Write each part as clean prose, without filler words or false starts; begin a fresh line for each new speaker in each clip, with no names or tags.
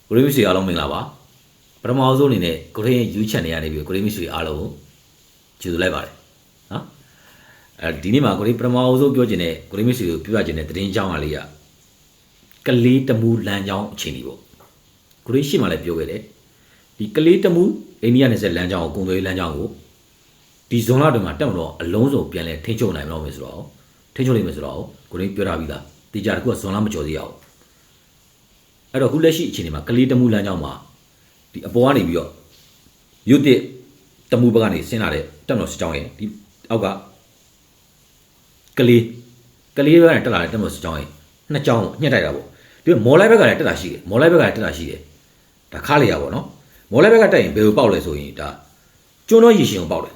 ကိုရီးမီဆွေအားလုံးမင်္ဂလာပါပထမဆုံးအနေနဲ့ကိုရီးယူချန်နေရနေပြီကိုရီးမီဆွေအားလုံးကျေးဇူးလိုက်ပါတယ်နော်ဒီနေ့မှာကိုရီးပထမဆုံးပြောချင်တဲ့ကိုရီးမီဆွေကိုပြောပြချင်တဲ့သတင်းကြောင်းအားလေးကကလေးတမူလမ်းကြောင်းအခြေအနေပေါ့ကိုရီးရှိမှလည်းပြောခဲ့တယ်ဒီကလေးတမူအိန္ဒိယနယ်စပ်လမ်းကြောင်းကိုကုံသွေးလမ်းကြောင်းကိုဒီဇွန်လတွင်မှာတက်မတော့အလုံးစုံပြန်လဲထိန်းချုပ်နိုင်မလို့မယ်ဆိုတော့ထိန်းချုပ်နိုင်မယ်ဆိုတော့ကိုရီးပြောထားပြီးသားတေချာတခုကဇွန်လမကျော်သေးရအောင်အဲ့တော့ခုလက်ရှိအခြေအနေမှာကလေးတမူလမ်းကြောင်းမှာဒီအပေါ်ကနေပြီးတော့ရုတ်တစ်တမူဘက်ကနေဆင်းလာတဲ့တက်မတော်စစ်ကြောင်းရဲ့ဒီအောက်ကကလေးဘက်ကနေတက်လာတဲ့တက်မတော်စစ်ကြောင်းရဲ့နှစ်ကြောင်းညှက်တိုက်တာပေါ့ဒီမော်လိုက်ဘက်ကလည်းတက်လာရှိတယ်မော်လိုက်ဘက်ကလည်းတက်လာရှိတယ်ဒါခါလေရပေါ့နော်မော်လိုက်ဘက်ကတက်ရင်ဘယ်ကိုပေါက်လဲဆိုရင်ဒါကျွန်းတော်ရေရှင်ကိုပေါက်တယ်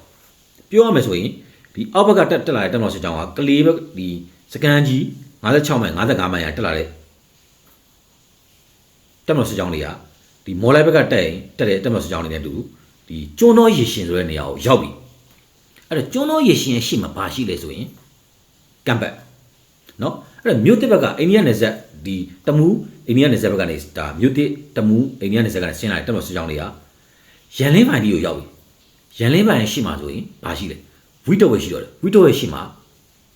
ပြောရမယ်ဆိုရင်ဒီအောက်ဘက်ကတက်လာတဲ့တက်မတော်စစ်ကြောင်းကကလေးဘက်ဒီစကန်ကြီး56မိုင်55မိုင်ရတက်လာတဲ့တက်မတော်စစ်ကြောင်းတွေကဒီမော်လိုက်ဘက်ကတက်ရင်တက်တဲ့တက်မတော်စစ်ကြောင်းတွေနဲ့တူဒီကျွန်းတော်ရေရှင်ဆိုတဲ့နေရာကိုရောက်ပြီအဲ့တော့ကျွန်းတော်ရေရှင်ရဲ့ရှေ့မှာဘာရှိလဲဆိုရင်ကမ်ဘတ်နော်အဲ့တော့မြို့တစ်ဘက်ကအိန္ဒိယနယ်စပ်ဒီတမူအိန္ဒိယနယ်စပ်ဘက်ကနေဒါမြို့တစ်တမူအိန္ဒိယနယ်စပ်ကနေဆင်းလာတဲ့တက်မတော်စစ်ကြောင်းတွေကရန်လင်းပိုင်ဒီကိုရောက်ပြီရန်လင်းပိုင်ရဲ့ရှေ့မှာဆိုရင်ဘာရှိလဲဝီတိုပဲရှိတော့တယ်ဝီတိုရဲ့ရှေ့မှာ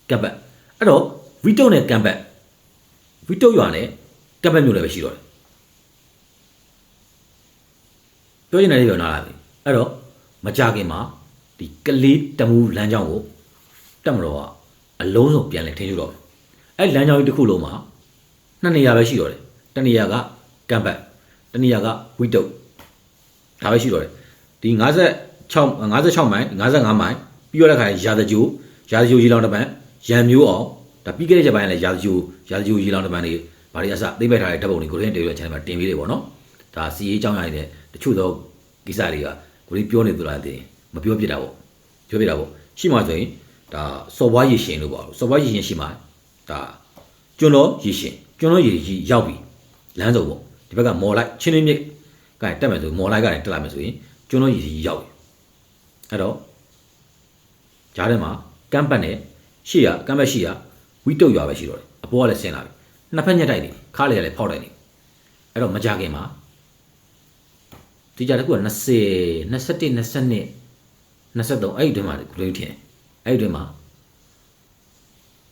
ကမ်ဘတ်အဲ့တော့ဝီတိုနဲ့ကမ်ဘတ်ဝီတိုရွာနဲ့ကမ်ဘတ်မြို့လည်းပဲရှိတော့တယ်ပြောရင်လည်းပြောနားလာပြီအဲ့တော့မကြခင်မှာဒီကလေးတမူလမ်းကြောင်းကိုတက်မတော်ကအလုံးစုံပြန်လဲထိန်းချုပ်တော့တယ်အဲ့လမ်းကြောင်းကြီးတစ်ခုလုံးမှာနှစ်နေရာပဲရှိတော့တယ်တစ်နေရာကကမ်ဘတ်တစ်နေရာကဝီတုတ်ဒါပဲရှိတော့တယ်ဒီ56မိုင်55မိုင်ပြီးတော့တဲ့ခါရာဇဂျိုရေလောင်တပန်ရန်မျိုးအောင်ဒါပြီးခဲ့တဲ့ချက်ပိုင်းလည်းရာဇဂျိုရေလောင်တပန်တွေဘာတွေအစသိမ့်ပက်ထားတဲ့ဓာတ်ပုံတွေကိုရင်းတေရွယ် channel မှာတင်ပေးတယ်ပေါ့နော်ဒါစီရေးအကြောင်းအရာတွေနဲ့တချို့သောကိစ္စတွေကကိုလေးပြောနေသလားတဲ့မပြောပြတာပေါ့ပြောပြတာပေါ့ရှိမှဆိုရင်ဒါစော်ဘွားရေရှင်လို့ပေါ့စော်ဘွားရေရှင်ရှိမှဒါကျွန်းတော်ရေရှင်ကြီးရောက်ပြီလမ်းစုံပေါ့ဒီဘက်ကမော်လိုက်ချင်းရင်းမြစ်ကဲတက်မယ်ဆိုမော်လိုက်ကနေတက်လာမယ်ဆိုရင်ကျွန်းတော်ရေကြီးရောက်ပြီအဲ့တော့ဂျားထဲမှာကမ်ဘတ်နဲ့ကမ်ဘတ်ရှိရဝီတုတ်ရွာပဲရှိတော့တယ်အပေါ်ကလည်းဆင်းလာပြီနှစ်ဖက်ညက်တိုက်နေခါးလေလည်းဖောက်တိုက်နေအဲ့တော့မကြခင်မှာဒီကြတဲ့ခုက20 21 22 23အဲ့ဒီတွင်မှာဂရိတ်ထင်အဲ့ဒီတွင်မှာ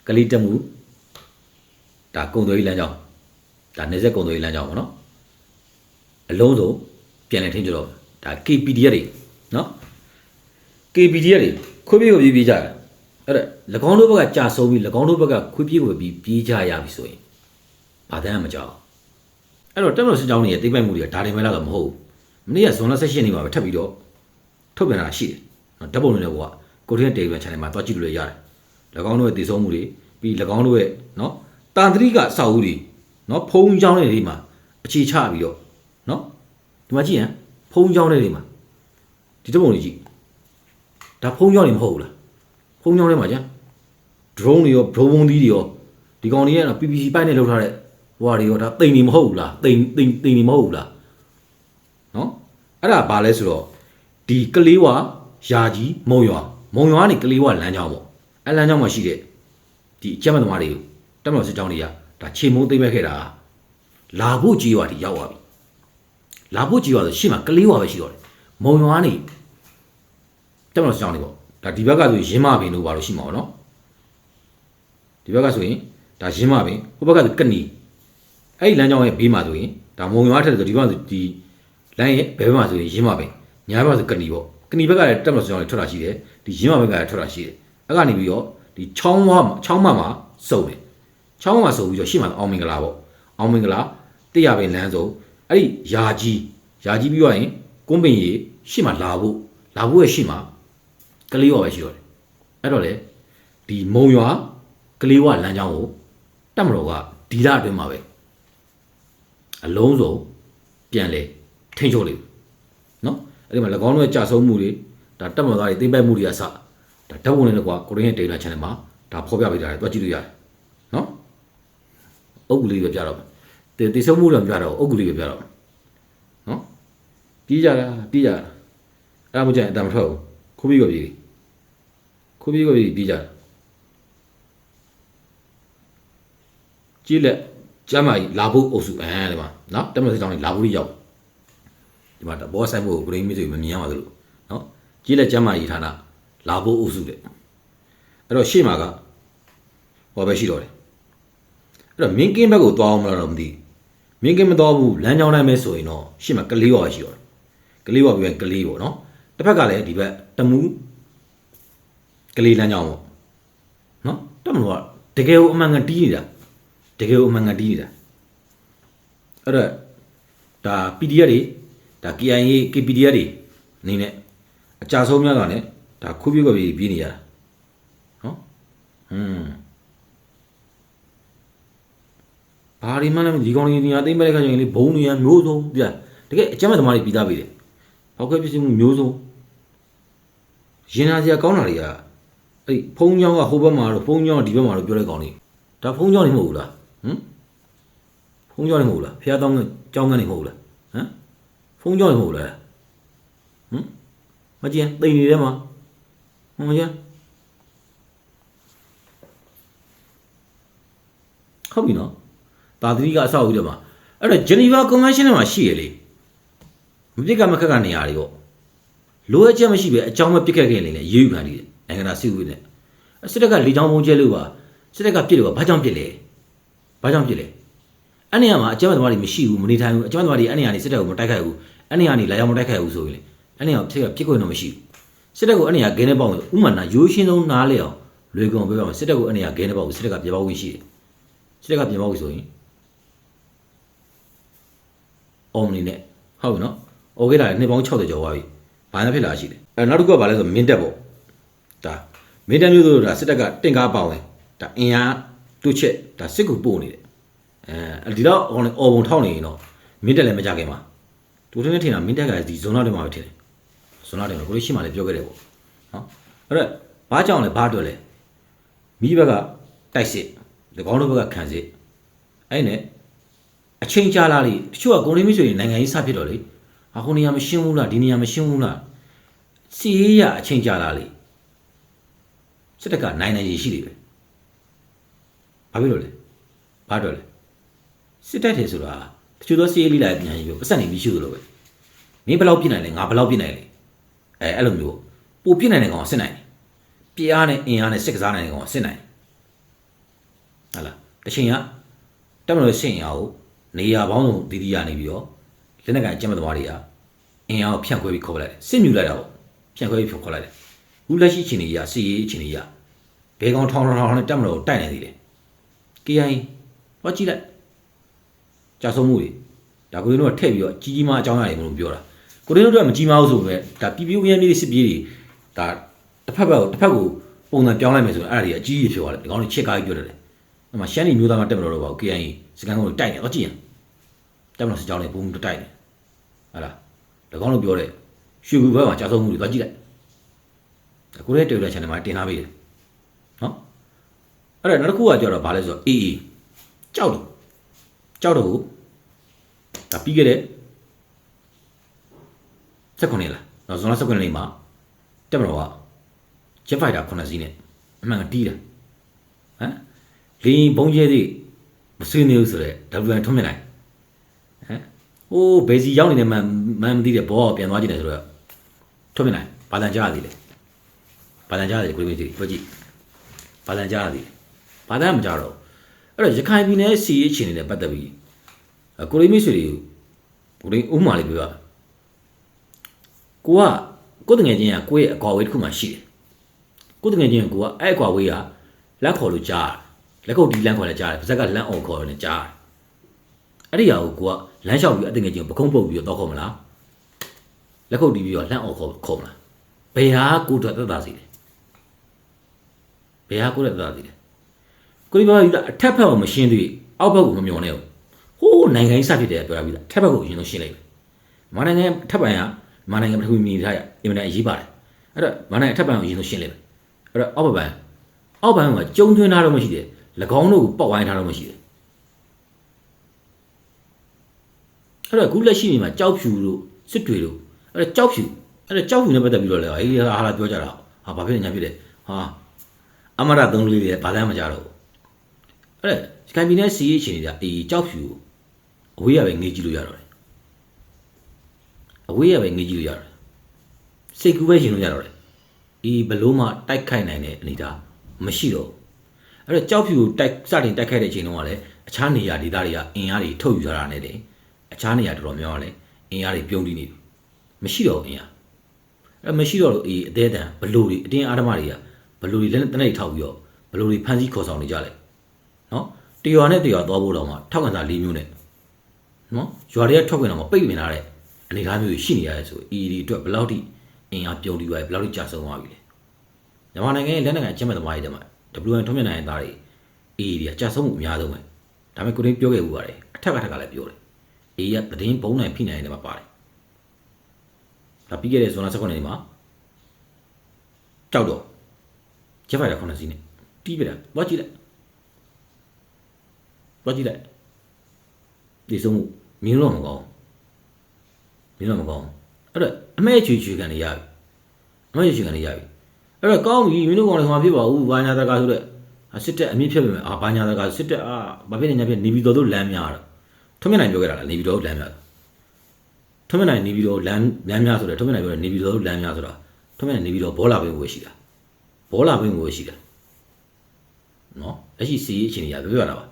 ကလေးတမူဒါကုံသွေးလမ်းကြောင်းဒါနေဆက်ကုံသွေးလမ်းကြောင်းပေါ့နော်အလုံးစုံပြန်လည်ထင်းကြတော့ဒါ KPDF တွေနော် KPDF တွေခွေးပြေးကိုပြေးကြတယ်အဲ့ဒါ၎င်းတို့ဘက်ကကြာဆုံးပြီး၎င်းတို့ဘက်ကခွေးပြေးကိုပြေးကြရပြီဆိုရင်ဘာတမ်းမကြောက်အဲ့တော့တက်မလို့စစ်ကြောင်းတွေရဲ့တိတ်ပိုက်မှုတွေကဒါတွေမဲလာတော့မဟုတ်ဘူးမနေ့ကဇွန်လ18ရက်နေ့မှာပဲထပ်ပြီးတော့ထုတ်ပြန်တာရှိတယ်နော်ဓာတ်ပုံတွေနဲ့ကကိုရီးယား Telegram channel မှာတွားကြည့်လို့ရတယ်၎င်းတို့ရဲ့တည်ဆုံးမှုတွေပြီး၎င်းတို့ရဲ့နော်တန်တရိကအဆောက်အဦတွေနော်ဖုံးချောင်းတွေမှာအခြေချပြီးတော့နော်ဒီမှာကြည့်ရင်ဖုံးချောင်းတွေမှာဒီဓာတ်ပုံတွေကြည့်ဒါဖုံးချောင်းတွေမဟုတ်ဘူးလားဖုံးချောင်းတွေမှာကြာ drone တွေရော drone ဘုံသီးတွေရောဒီကောင်တွေက PPC ပိုက်နဲ့လောက်ထားတဲ့ဟွာတွေရောဒါတိမ်နေမဟုတ်ဘူးလားတိမ်နေမဟုတ်ဘူးလားနော်အဲ့ဒါဘာလဲဆိုတော့ဒီကလေးဝယာကြီးမုံရွာကနေကလေးဝလမ်းကြောင်းပေါ့အဲ့လမ်းကြောင်းမှာရှိတဲ့ဒီအကျမ်းမသမားတွေတက်မတော်စစ်ကြောင်းတွေကဒါခြေမုံသိမ့်မဲ့ခဲ့တာလာဖို့ကြီးရွာတီရောက်သွားပြီလာဖို့ကြီးရွာဆိုရှေ့မှာကလေးဝပဲရှိတော့တယ်မုံရွာနေတက်မတော်စစ်ကြောင်းတွေပေါ့ဒါဒီဘက်ကဆိုရင်းမပင်တို့ဘာလို့ရှိမှာပေါ့နော်ဒီဘက်ကဆိုရင်ဒါရင်းမပင်ဟိုဘက်ကဆိုကနီအဲ့ဒီလမ်းကြောင်းရဲ့ဘေးမှာဆိုရင်ဒါမုံရွာထက်ဆိုဒီဘက်ဆိုဒီလမ်းရဲ့ဘယ်ဘက်မှာဆိုရင်ရင်းမပင်ညာဘက်ဆိုကနီပေါ့ကနီဘက်ကလည်းတက်မတော်စစ်ကြောင်းတွေထွက်တာရှိတယ်ဒီရင်းမဘက်ကလည်းထွက်တာရှိတယ်အဲ့ကနေပြီးတော့ဒီချောင်းမမှာစုံတယ်ချောင်းမှာစုံပြီးတော့ရှေ့မှာအောင်မင်္ဂလာပေါ့အောင်မင်္ဂလာ100ပင်လမ်းစုံအဲ့ဒီယာကြီးပြီးတော့ရင်ကွန်းပင်ရီရှေ့မှာလာဖို့ရဲ့ရှေ့မှာကလေးဝပဲရှိတော့တယ်အဲ့တော့လေဒီမုံရွာကလေးဝလမ်းကြောင်းကိုတက်မတော်ကဒီလအတွင်းမှာပဲအလုံးစုံပြန်လေထိန်းချုပ်လိမ့်နော်အဲ့ဒီမှာ၎င်းတို့ရဲ့ကြာဆုံးမှုတွေဒါတက်မတော်သားတွေသိမ့်ပိုက်မှုတွေအစဒါဓာတ်ပုံနဲ့ကွာကိုရင်းရဲ့ data channel မှာဒါဖော်ပြပေးထားတယ်တွက်ကြည့်လို့ရတယ်နော်အုပ်ကလေးပဲပြတော့တေဆုံးမှုတော့မပြတော့အုပ်ကလေးပဲပြတော့နော်ပြေးကြတာအဲ့ဒါမှကြရင်အတမထွက်ဘူးခိုးပြီးပြေးပြေးကြကြီးလက် ကျမ်းမာကြီးလာဖို့အုပ်စုဒီမှာနော်တက်မလို့စစ်ကြောင်းကြီးလာဖို့ရောက်ဒီမှာဘောဆိုင်ဖို့ကိုရင်းမိတ်ဆွေမမြင်ရပါဘူးလို့နော်ကြီးလက်ကျမ်းမာကြီးဌာနလာဖို့အုပ်စုတဲ့အဲ့တော့ရှေ့မှာကဟောပဲရှိတော့တယ်အဲ့တော့မင်းကင်းဘက်ကိုသွားအောင်မလားတော့မသိမင်းကင်းမသွားဘူးလမ်းကြောင်းတိုင်းပဲဆိုရင်တော့ရှေ့မှာကလေးဝါရှိတော့တယ်ကလေးဝါပြီးကလေးပေါ့နော်တစ်ဖက်ကလည်းဒီဘက်တမူးကလေးလမ်းကြောင်းပေါ့နော်တက်မလို့ကတကယ်ကိုအမှန်ကန်တီးနေတာတကယ်ကိုအမှန်ကန်တီးနေတာအဲ့တော့ဒါ PDF တွေဒါ KIA KPDF တွေအနေနဲ့အကြဆုံးများတာ ਨੇ ဒါခုပြည့်ပြည့်ပြေးနေရတာနော်ဘာဒီမှလည်းဒီကောင်ကြီးနေရာသိမ့်မဲ့ခါကျရင်လေဘုံနေရမျိုးစုံပြတကယ်အကျမ်းမဲ့သမားတွေပြီးသားပြီတယ်ဟောက်ခွဲပြစ်မှုမျိုးစုံရင်နာစရာကောင်းတာတွေကအဲ့ဖုံးကြောင်းကဟိုဘက်မှာတော့ဖုံးကြောင်းဒီဘက်မှာတော့ပြောတဲ့ကောင်လေးဒါဖုံးကြောင်းနေမဟုတ်ဘူးလားဖုံးကြောင်းနေမဟုတ်လားဖះတောင်းကြောင်းကနေမဟုတ်လားဖုံးကြောင်းနေမဟုတ်လားမကြည့်တိမ်နေတယ်မှာမကြည့်ဟုတ်ပြီနော်ဒါသတိကအဆောက်အဦတွေမှာအဲ့တော့ Geneva Convention မှာရှိရလေမပြစ်ကမခက်ကနေရာတွေပေါ့လိုအပ်ချက်မရှိပဲအကြောင်းမပြစ်ခက်ခင်နေလေရေးယူခံနေတယ်နိုင်ငံသားစီဝေးနဲ့စစ်တပ်ကလေကြောင်းပုံကျဲလို့ပါစစ်တပ်ကပြစ်လို့ပါဘာကြောင့်ပြစ်လဲဘာကြောင့်ပြစ်လဲအဲ့နေရာမှာအကြောင်းသမားတွေမရှိဘူးမနေထိုင်ဘူးအကြောင်းသမားတွေအဲ့နေရာနေစစ်တပ်ကိုမတိုက်ခိုက်ဘူးအဲ့နေရာနေလာရောက်မတိုက်ခိုက်ဘူးဆိုရင်လေအဲ့နေရာဖြစ်ခွင့်တော့မရှိဘူးစစ်တပ်ကိုအဲ့နေရာဂဲနဲ့ပေါက်ဥမာနာရိုးရှင်းဆုံးနားလေအောင်လွေကုန်ပြောပါမယ်စစ်တပ်ကိုအဲ့နေရာဂဲနဲ့ပေါက်စစ်တပ်ကပြေပေါက်ဝင်ရှိတယ်စစ်တပ်ကပြေပေါက်ဝင်ဆိုရင်အောင်နေနဲ့ဟုတ်ပြီနော်โอเคလားနှစ်ပေါင်း60ကျော်သွားပြီဘာနဲ့ဖြစ်လာရှိတယ်အဲ့နောက်တစ်ခုကဘာလဲဆိုမင်းတက်ပေါ့ဒါမင်းတက်မျိုးတို့ဒါစစ်တပ်ကတင့်ကားပေါဝင်ဒါအင်အားတွချက်ဒါစစ်ကူပို့နေတယ်ဒီတော့အော်ဘုံထောက်နေရင်တော့မင်းတက်လည်းမကြခင်ပါတူထင်းထင်တာမင်းတက်ကဒီဇွန်လောက်တည်းမှာပဲထင်တယ်ဇွန်လောက်တည်းမှာကိုလေးရှိမှလည်းပြောခဲ့တယ်ပေါ့နော်အဲ့တော့ဘာကြောင့်လဲဘာအတွက်လဲမိဘကတိုက်စစ်ဒီကောင်းတို့ဘက်ကခံစစ်အဲ့နဲ့အချိန်ကြာလာလေတချို့ကကိုလေးမိဆိုရင်နိုင်ငံရေးစဖြစ်တော့လေအခုနေရာမရှင်းဘူးလားဒီနေရာမရှင်းဘူးလားစီရေးရအချိန်ကြာလာလေစစ်တပ်ကနိုင်ရရှိတယ်ပဲဘာဖြစ်လို့လဲဘာတော့လဲစစ်တပ်တယ်ဆိုတာတချို့သောစီရေးလေးလာပြန်ပြီးပတ်စံနေပြီးရှိသလိုပဲမင်းဘယ်လောက်ပြစ်နိုင်လဲငါဘယ်လောက်ပြစ်နိုင်လဲအဲ့လိုမျိုးပိုပြစ်နိုင်တဲ့ကောင်ကစစ်နိုင်တယ်ပြအားနဲ့အင်အားနဲ့စစ်ကစားနိုင်တဲ့ကောင်ကစစ်နိုင်တယ်ဟုတ်လားတချိန်ကတက်မလို့စစ်ရင်အောင်နေရာပေါင်းစုံဒီရနေပြီးတော့လက်နက်ကန်အကျမ်းသမားတွေကအင်အားကိုဖြန့်ခွဲပြီးခေါ်လိုက်တယ်စစ်မြူလိုက်တာပေါ့ဖြန့်ခွဲပြီးခေါ်လိုက်တယ်ခုလက်ရှိအခြေအနေကြီးစီရေးအခြေအနေကြီးဘဲကောင်ထောင်းနဲ့တက်မလို့တိုက်နေသေးတယ် KIA ဟောကြည့်လိုက်ကြာဆုံးမှုတွေဒါကိုရင်းတို့ကထည့်ပြီးတော့ကြီးကြီးမားအကြောင်းအရာတွေမလို့ပြောတာကိုရင်းတို့ကမကြီးမားဘူးဆိုပဲဒါပြည်ပြည်ဦးရင်းပြည်စစ်ပြေးတွေဒါတစ်ဖက်ကိုပုံစံပြောင်းလိုက်မယ်ဆိုရင်အဲ့ဒါတွေအကြီးကြီးဖြစ်သွားတယ်ဒီကောင်တွေချစ်ကားကြီးပြောတယ်အဲ့မှာရှမ်းပြည်မျိုးသားမှတက်မလို့တော့ပါဘူး KIA စကန်ကုန်တိုက်နေတော့ကြည့်ရင်တက်မလို့စကြောင်းတွေဘုံတိုက်နေဟုတ်လားဒီကောင်တို့ပြောတယ်ရွှေဘူဘက်မှာကြာဆုံးမှုတွေသွားကြည့်လိုက်ကိုရင်းတေလချန်နယ်မှာတင်ထားပေးတယ်နော်အဲ့ဒါနောက်တစ်ခုကကြောတော့ဗာလဲဆိုတော့အေးကြောက်တော့ဒါပြီးခဲ့တဲ့19လားနော်ဇွန်လ19နေ့မှာတက်မတော်က Jet Fighter 9စီးနဲ့အမှန်ကတီးတာဟမ်လင်းဘုံကျဲသေးမဆွေးနေဘူးဆိုတော့ WN ထွန်းမြင်လိုက်ဟမ်ဟိုးဘေစီရောက်နေတဲ့မှန်မသိတဲ့ဘောပြန်သွားကြည့်တယ်ဆိုတော့ထွန်းမြင်လိုက်ဘာတန်ကြားရသေးလဲဘာတန်ကြားရတယ်ကိုယ်ကြည့်ဘာတန်ကြားရသေးလဲဘာတန်မကြားတော့အဲ့တော့ရခိုင်ပြည်နယ်စီရေးချင်းနဲ့ပတ်သက်ပြီးကိုရီးမိတ်ဆွေတွေကိုရီးဥမာလေးပြောတာကိုတငယ်ချင်းကကိုရဲ့အကွာဝေးတစ်ခုမှရှိတယ်ကိုတငယ်ချင်းကကိုကအဲ့အကွာဝေးကလက်ခေါ်လို့ကြားလက်ခုပ်ဒီလမ်းခေါ်လဲကြားတယ်ပါဇက်ကလမ်းအောင်ခေါ်တယ်ကြားအဲ့ဒီဟာကိုကိုကလမ်းလျှောက်ပြီးအတငယ်ချင်းပကုံးပုတ်ပြီးတော့ခေါ်မလားလက်ခုပ်ဒီပြီးတော့လမ်းအောင်ခေါ်မလားဘယ်ဟာကိုတော့သက်သာစီလဲဘယ်ဟာကိုတော့သက်သာစီလဲကိုရီးဘာကြီးကအထက်ဘက်ကိုမရှင်းသေးအောက်ဘက်ကိုမမျောနေဘူးဟိုးနိုင်ငံရေးစဖြစ်တယ်ပြောပြီးသားထက်ဘက်ကိုအရင်ဆုံးရှင်းလိုက်တယ်မနိုင်ငံထက်ပံကမနိုင်ငံပထဝီမြေထားရအင်မတန်အရေးပါတယ်အဲ့တော့မနိုင်ငံထက်ပံကိုအရင်ဆုံးရှင်းလိုက်အဲ့တော့အောက်ဘက်ကကျုံသွင်းထားတော့မရှိတယ်၎င်းတို့ကိုပောက်ဝိုင်းထားတော့မရှိတယ်အဲ့တော့ခုလက်ရှိနေမှာကြောက်ဖြူတို့စစ်တွေတို့အဲ့တော့ကြောက်ဖြူနဲ့ပတ်သက်ပြီးတော့လေအေးဟာလာပြောကြတာဟာဘာဖြစ်နေညာဖြစ်တယ်ဟာအမရသုံးလေးတွေဘာလဲမကြတော့ အဲ့ဒါခိုင်ပြည်နယ်စီရေးအခြေအနေကအေးကြောက်ဖြူအဝေးရပဲငေးကြည့်လို့ရတော့တယ်အဝေးရပဲငေးကြည့်လို့ရတယ်စိတ်ကူးပဲရှင်လို့ရတော့တယ်အေးဘလို့မှတိုက်ခိုက်နိုင်တဲ့အနေဒါမရှိတော့အဲ့တော့ကြောက်ဖြူတိုက်စတင်တိုက်ခိုက်တဲ့အချိန်တုန်းကလည်းအခြားနေရာဒေသတွေကအင်အားတွေထုတ်ယူထားတာနဲ့တည်းအခြားနေရာတော်တော်များများလည်းအင်အားတွေပြုံးတည်နေပြီမရှိတော့အင်အားအဲ့မရှိတော့လို့အေးအသေးအတန်ဘလို့တွေအတင်းအာဓမ္မတွေကဘလို့တွေလက်နဲ့တနက်ထောက်ပြီးတော့ဘလို့တွေဖမ်းဆီးခေါ်ဆောင်နေကြလဲနော်တရွာနဲ့တရွာသွားဖို့တော့မှထောက်ကန်စာ၄မျိုးနဲ့နော်ရွာတွေကထောက်ကန်တော့မှပိတ်ပင်လာတဲ့အနေအထားမျိုးရှိနေရတယ်ဆိုအေးဒီအတွက်ဘယ်လောက်ထိအင်အားပြုံးတည်သွားပြီဘယ်လောက်ထိကြာဆုံးသွားပြီလဲမြန်မာနိုင်ငံရဲ့လက်နက်ကိုင်အချက်မဲ့သမားတွေတည်းမှာ WN ထုံးမြင့်နိုင်တဲ့သားတွေအေးဒီကကြာဆုံးမှုအများဆုံးပဲဒါပေမဲ့ကိုရင်းပြောခဲ့ဘူးပါတယ်အထက်ကလည်းပြောတယ်အေးရသတင်းဘုံနိုင်ဖိနိုင်တယ်မှာပါတယ်ဒါပြီးခဲ့တဲ့ဇွန်လ19ရက်နေ့မှာကြောက်တော့ဂျက်ဖိုင်တာ9စီးနဲ့တီးပြတာသွားကြည့်လိုက်ဒီဆုံးမှုမင်းတော့မကောင်းအဲ့တော့အမဲချွေကန်နေရပြီအဲ့တော့ကောင်းပြီမင်းတို့ကောင်လည်းမှာဖြစ်ပါဘူးဘာညာတကာဆိုတဲ့စစ်တပ်အမြင့်ဖြစ်ပေမဲ့ဘာညာတကာစစ်တပ်ဘာဖြစ်နေညာဖြစ်နေပြီးတော့လမ်းများတော့ထုံးမြနိုင်ပြောခဲ့တာလားနေပြီးတော့လမ်းများထုံးမြနိုင်နေပြီးတော့လမ်းများဆိုတဲ့ထုံးမြနိုင်ပြောတဲ့နေပြီးတော့လမ်းများဆိုတာထုံးမြနိုင်နေပြီးတော့ဘောလာပင်ကိုရှိတာနော်လက်ရှိစီးရေးအခြေအနေရပြောရတာပါ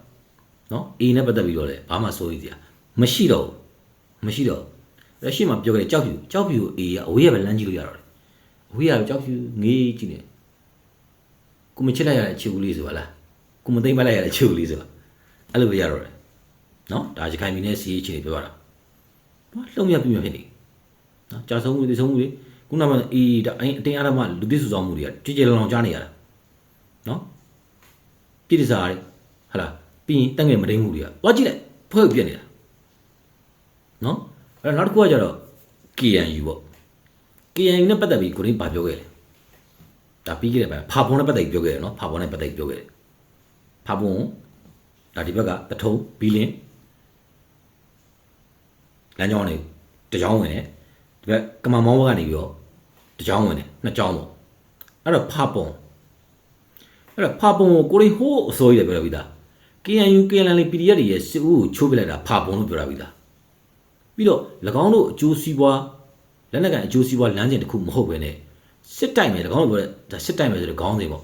နော်အေးနဲ့ပတ်သက်ပြီးတော့လည်းဘာမှစိုးရိမ်စရာမရှိတော့လက်ရှိမှာပြောခဲ့တဲ့ကြောက်ဖြူအေးကအဝေးရပဲလမ်းကြည့်လို့ရတော့တယ်အဝေးရကြောက်ဖြူငေးကြည့်နေကိုမချစ်လိုက်ရတဲ့ခြေဦးလေးဆိုပါလားကိုမသိမ့်မလိုက်ရတဲ့ခြေဦးလေးဆိုပါအဲ့လိုပဲရတော့တယ်နော်ဒါကြခိုင်မီနဲ့စီးရေးအခြေအနေပြောရတာလှုံ့ရပြဖြစ်နေနော်ကြာဆုံးမှုတွေခုနကအေးဒါအတင်းအားဓမ္မလူသိစုဆောင်မှုတွေကကြည်လောင်ကြားနေရတာနော်ပြည်တစားတွေဟလာပြီးရင်တက်ငယ်မတိန်မှုတွေကသွားကြည့်လိုက်ဖွဲ့ပြက်နေတာနော်အဲ့နောက်တစ်ခုကကြတော့ KNU ပေါ့ KNU နဲ့ပတ်သက်ပြီးကိုရင်းပါပြောခဲ့တယ်ဒါပြီးခဲ့တဲ့ပိုင်းဖာပုံနဲ့ပတ်သက်ပြီးပြောခဲ့တယ်နော်ဖာပုံနဲ့ပတ်သက်ပြီးပြောခဲ့တယ်ဖာပုံဒါဒီဘက်ကတထုံဘီလင်းလမ်းကြောင်းနေတကြောင်းဝင်တယ်ဒီဘက်ကမမောင်းဘက်ကနေပြီးတော့တကြောင်းဝင်တယ်နှစ်ကြောင်းပေါ့အဲ့တော့ဖာပုံကိုကိုရင်းဟိုးအစိုးရပြောရပြီးသား KNU KNL PDF တွေရဲ့စစ်ဦးကိုချိုးပစ်လိုက်တာဖာပုံလို့ပြောရပြီးသားပြီးတော့၎င်းတို့အကျိုးစီးပွားလက်နက်ကန်အကျိုးစီးပွားလမ်းစဉ်တစ်ခုမဟုတ်ပဲနဲ့စစ်တိုက်မယ်၎င်းတို့ပြောတဲ့ဒါစစ်တိုက်မယ်ဆိုတဲ့ခေါင်းစဉ်ပေါ့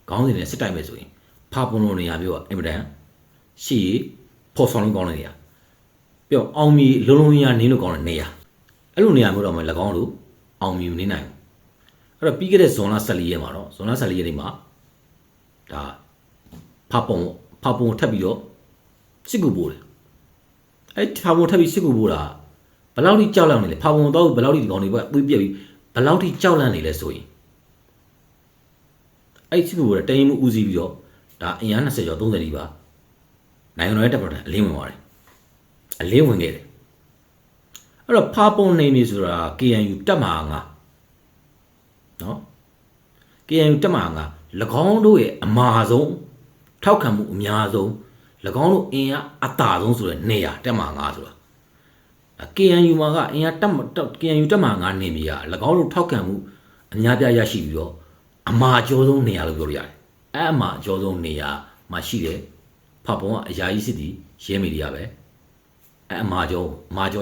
ခေါင်းစဉ်နဲ့စစ်တိုက်မယ်ဆိုရင်ဖာပုံလိုနေရာမျိုးကအင်မတန်ရှိဖော်ဆောင်လို့ကောင်းတဲ့နေရာပြီးတော့အောင်မီလုံးရနင်းလို့ကောင်းတဲ့နေရာအဲ့လိုနေရာမျိုးတော့မှ၎င်းတို့အောင်မီမနေနိုင်ဘူးအဲ့တော့ပြီးခဲ့တဲ့ဇွန်လ14ရက်မှာတော့ဇွန်လ14ရက်နေ့မှာဒါဖာပုံထပ်ပြီးတော့စစ်ကူပို့တယ်အဲ့ဖာပုံထပ်ပြီးစစ်ကူပို့တာဘယ်လောက်ထိကြောက်လန့်နေလဲဖာပုံတော့ဘယ်လောက်ထိဒီကောင်တွေပွေးပြက်ပြီးဘယ်လောက်ထိကြောက်လန့်နေလဲဆိုရင်အဲ့စစ်ကူပို့တဲ့တရင်မှုဦးစီးပြီးတော့ဒါအင်အား20ကျော်30တိပါနိုင်ငံတော်ရဲ့တပ်ဖွဲ့အလင်းဝင်သွားတယ်အလင်းဝင်ခဲ့တယ်အဲ့တော့ဖာပုံနေနေဆိုတာ KNU တပ်မဟာ9နော် KNU တပ်မဟာ9၎င်းတို့ရဲ့အမာဆုံးထောက်ခံမှုအများဆုံး၎င်းတို့အင်အားအသာဆုံးဆိုတဲ့နေရာတက်မှာ9ဆိုတာ KNU မှာကအင်အားKNU တက်မှာ9နေမြေက၎င်းတို့ထောက်ခံမှုအများပြားရရှိပြီးတော့အမာကျော်ဆုံးနေရာလို့ပြောလို့ရတယ်အဲ့အမာကျော်ဆုံးနေရာမှာရှိတဲ့ဖပုံကအရာကြီးစစ်တီရဲမီဒီယာပဲအဲ့အမာကျော်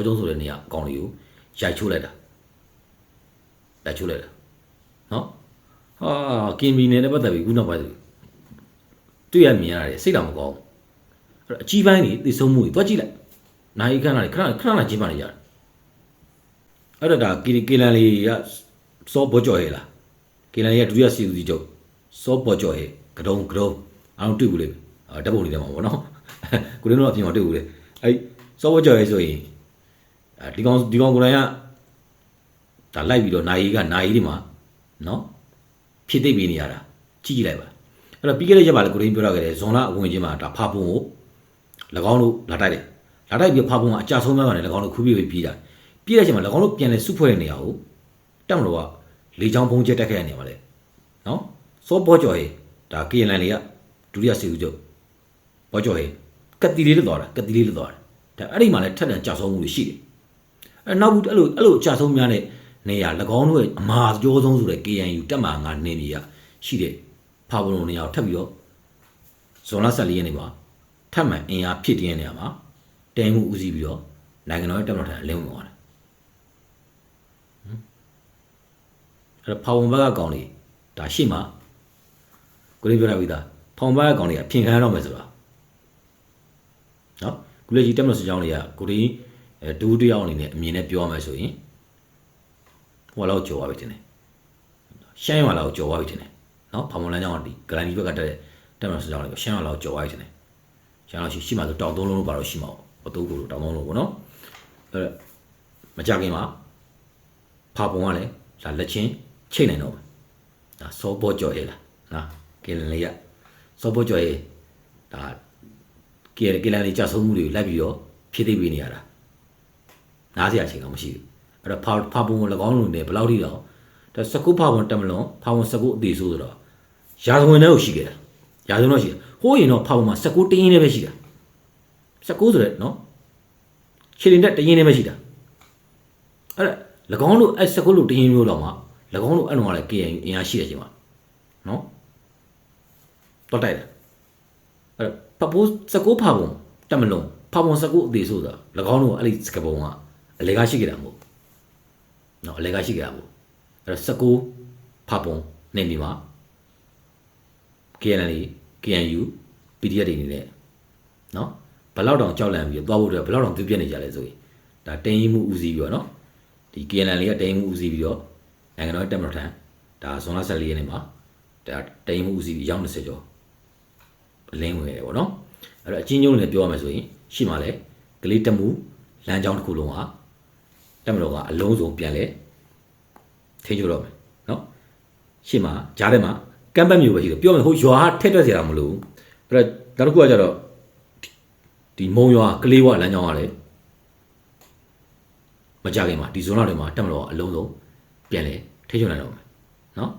ဆုံးဆိုတဲ့နေရာအကောင်လေးကိုရိုက်ချိုးလိုက်တာနော်ကင်မီနယ်နဲ့ပတ်သက်ပြီးခုနောက်ပိုင်းတွေ့ရမြင်ရတယ်စိတ်တော်မကောင်းအဲ့တော့အကြီးပိုင်းတွေသိဆုံးမှုတွေတွက်ကြည့်လိုက်နိုင်ခဏကျင်းပနေကြတယ်အဲ့တော့ဒါကေလန်လေးကစောဘောကြော်ဟဲလားကေလန်လေးကဒုတိယစီဦးစီးချုပ်စောဘောကြော်ဟဲကတုံးအားလုံးတွေ့ဘူးလေဓာတ်ပုံတွေထဲမှာပေါ့နော်ကိုရင်းတို့အပြင်မှာတွေ့ဘူးလေအဲ့စောဘောကြော်ဟဲဆိုရင်ဒီကောင်ကိုယ်တိုင်ကဒါလိုက်ပြီးတော့နိုင်ကြီးတွေမှာနော်ဖြစ်သိပ်ပြီးနေရတာကြည့်လိုက်ပါအဲ့တော့ပြီးခဲ့တဲ့ရက်ပါလေကိုရင်းပြောရခဲ့တယ်ဇွန်လအဝင်ချင်းမှာဒါဖာပုံကို၎င်းတို့လာတိုက်ပြီးဖာပုံကအကြဆုံးများပါတယ်၎င်းတို့ခူးပြီးပြေးတာပြေးတဲ့အချိန်မှာ၎င်းတို့ပြန်လဲစုဖွဲ့တဲ့နေရာကိုတက်မလို့ကလေချောင်းဘုံကျက်တက်ခဲ့တဲ့နေရာမှာလေနော်စောဘောကျော်ဟေးဒါ KNL လေးကဒုတိယစီဦးချုပ်ဘောကျော်ဟေးကတိလေးလွတ်သွားတာဒါအဲ့ဒီမှာလဲထက်တန်ကြဆုံးမှုတွေရှိတယ်အဲ့နောက်ဘူးအဲ့လိုကြဆုံးများတဲ့နေရာ၎င်းတို့ရဲ့အမာကျော်ဆုံးဆိုတဲ့ KNU တက်မှာ9နေမြေရရှိတဲ့ဖာပုံလိုနေရာကိုထပ်ပြီးတော့ဇွန်လ14ရက်နေ့မှာ ထပ်မံအင်အားဖြစ်တဲ့နေရာမှာတဲမှုဦးစီးပြီးတော့နိုင်ငံတော်ရဲ့တပ်မတော်ထံအလင်းဝင်သွားတယ်အဲ့တော့ဖောင်ဘက်ကကောင်လေးဒါရှိမှကိုလေးပြောထားပြီးသားဖောင်ဘက်ကကောင်လေးအပြင်ခံရတော့မယ်ဆိုတာနော်ကိုလေးကြီးတက်မလို့စကြောင်းလေးကကိုလေးဒူးတယောက်အနေနဲ့အမြင်နဲ့ပြောရမယ်ဆိုရင်ဟိုလောက်ကြော်သွားပြီတင်တယ်ရှမ်းရွာလောက်ကြော်သွားပြီတင်တယ်နော်ဖောင်လန်းကြောင်းကဒီဂရန်ဒီဘက်ကတက်မလို့စကြောင်းလေးကိုရှမ်းရွာလောက်ကြော်သွားပြီတင်တယ်ရှမ်းလောက်ရှိမှဆိုတောင်သုံးလုံးလို့ပါတော့ရှိမှာပေါ့အတူကိုတောင်သုံးလုံးပေါ့နော်အဲ့မကြခင်မှာဖာပုံကလည်းဒါလက်ချင်းချိတ်နိုင်တော့ဒါစောပေါ်ကြော်ရလားနော်ကဲလေးရစောပေါ်ကြော်ရဒါကဲလေးကြဆုံးမှုတွေလိုက်ပြီးတော့ဖြည့်သိပ်ပေးနေရတာနားစရာအချိန်တော့မရှိဘူးအဲ့တော့ဖာပုံကို၎င်းလုံးနဲ့ဘယ်လောက်ထိတော့ဒါစကုဖာပုံတက်မလုံးဖာပုံစကုအသေးဆိုတော့ရာဇဝင်ထဲကိုရှိခဲ့တာရာဇဝင်တော့ရှိတယ်ဟိုးရင်တော့ဖာပုံမှာစကုတင်းရင်းနဲ့ပဲရှိတာစကုဆိုတဲ့နော်ခြေရင်တက်တင်းရင်းနဲ့ပဲရှိတာအဲ့ဒါ၎င်းတို့အဲ့စကုလို့တင်းရင်းမျိုးတော့မှာ၎င်းတို့အဲ့တော့ကလည်း KNU အင်အားရှိတဲ့အချိန်မှာနော်တော့တိုက်တယ်အဲ့ပပူးစကုဖာပုံတက်မလုံးဖာပုံစကုအသေးဆိုတာ၎င်းတို့အဲ့ဒီစကပုံကအလေကားရှိခဲ့တာမဟုတ်နော်အလေကားရှိခဲ့တာမဟုတ်အဲ့တော့စကုဖာပုံနေပြီမှာ KNU PDF တွေနေနဲ့နော်ဘလောက်တောင်ကြောက်လန့်ပြီးသွားဖို့အတွက်ဘလောက်တောင်ပြည့်ပြည့်နေကြလဲဆိုရင်ဒါတင်းရင်မှုဦးစီးပြီးတော့နော်ဒီ KNU ကတင်းရင်မှုဦးစီးပြီးတော့နိုင်ငံတော်တက်မတော်ထံဒါဇွန်လ14ရက်နေ့မှာဒါတင်းရင်မှုဦးစီးပြီးရောက်20ကျော်အလင်းဝင်တယ်ပေါ့နော်အဲ့တော့အချင်းချင်းနဲ့ပြောရမယ်ဆိုရင်ရှိမှလဲကလေးတက်မှုလမ်းကြောင်းတစ်ခုလုံးဟာတက်မတော်ကအလုံးစုံပြန်လဲထိန်းချုပ်တော့မယ်နော်ရှိမှဂျားထဲမှာကမ်ပတ်မျိုးပဲရှိတယ်ပြောမယ်ဟိုရွာထက်တွက်เสียတာမလို့အဲ့တော့နောက်တစ်ခုကကျတော့ဒီမုံရွာကလေးဝလမ်းကြောင်းကလည်းမကြခင်မှာဒီဇွန်လတွေမှာတက်မလို့အလုံးစုံပြန်လဲထိချုံနိုင်တော့မယ်နော်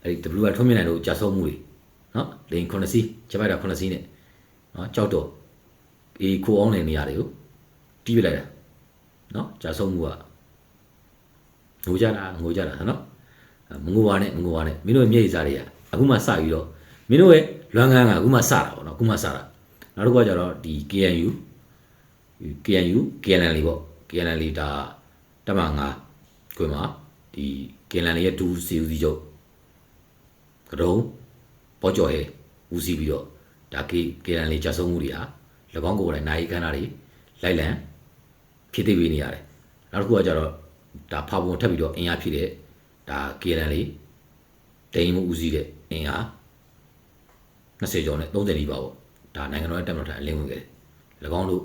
အဲ့ဒီ WR ထွန်းမြင့်နိုင်တို့ကြာဆုံးမှုတွေနော်လိန်9စီးချက်ပိုက်တာ9စီးနဲ့နော်ကြောက်တော့အေးခိုးအောင်တဲ့နေရာတွေကိုတီးပြလိုက်တာနော်ကြာဆုံးမှုကငိုကြတာနော်မငိုပါနဲ့မင်းတို့မျက်ရည်စားတွေကအခုမှစပြီးတော့မင်းတို့ရဲ့လွမ်းကန်းကအခုမှစတာပေါ့နော်အခုမှစတာနောက်တစ်ခုကကျတော့ဒီ KNU KNL ပေါ့ KNL ဒါတက်မ9ကိုမှာဒီ KNL ရဲ့ဒူစီဦးစီးချုပ်ကတော့ပေါ်ကျော်ဟဲဦးစီးပြီးတော့ဒါ KNL ကြာဆုံးမှုတွေဟာ၎င်းကိုယ်တိုင်နိုင်ခန်းတာတွေလိုက်လံဖြစ်သိပေးနေရတယ်နောက်တစ်ခုကကျတော့ဒါဖာပုံထပ်ပြီးတော့အင်အားဖြစ်တဲ့ဒါ KNL တိမ်မှုဦးစီးတဲ့အင်အား20ကျော်နဲ့30နီးပါပေါ့ဒါနိုင်ငံတော်ရဲ့တက်မတော်ထံအလင်းဝင်ခဲ့တယ်၎င်းတို့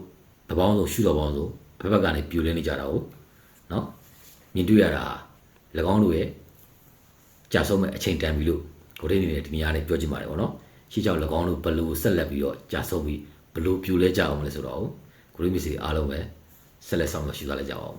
တပေါင်းဆိုရှုတော်ပေါင်းဆိုဘက်ကနေပြိုလဲနေကြတာကိုနော်မြင်တွေ့ရတာ၎င်းတို့ရဲ့ကြာဆုံးမဲ့အချိန်တန်ပြီလို့ကိုရင်းနေနဲ့ဒီနေရာနဲ့ပြောချင်ပါတယ်ပေါ့နော်ရှေ့ကြောက်၎င်းတို့ဘလို့ဆက်လက်ပြီးတော့ကြာဆုံးပြီးဘလို့ပြိုလဲကြအောင်လဲဆိုတော့ကိုရင်းမစီအားလုံးပဲဆက်လက်ဆောင်လို့ရှိသွားလိုက်ကြအောင်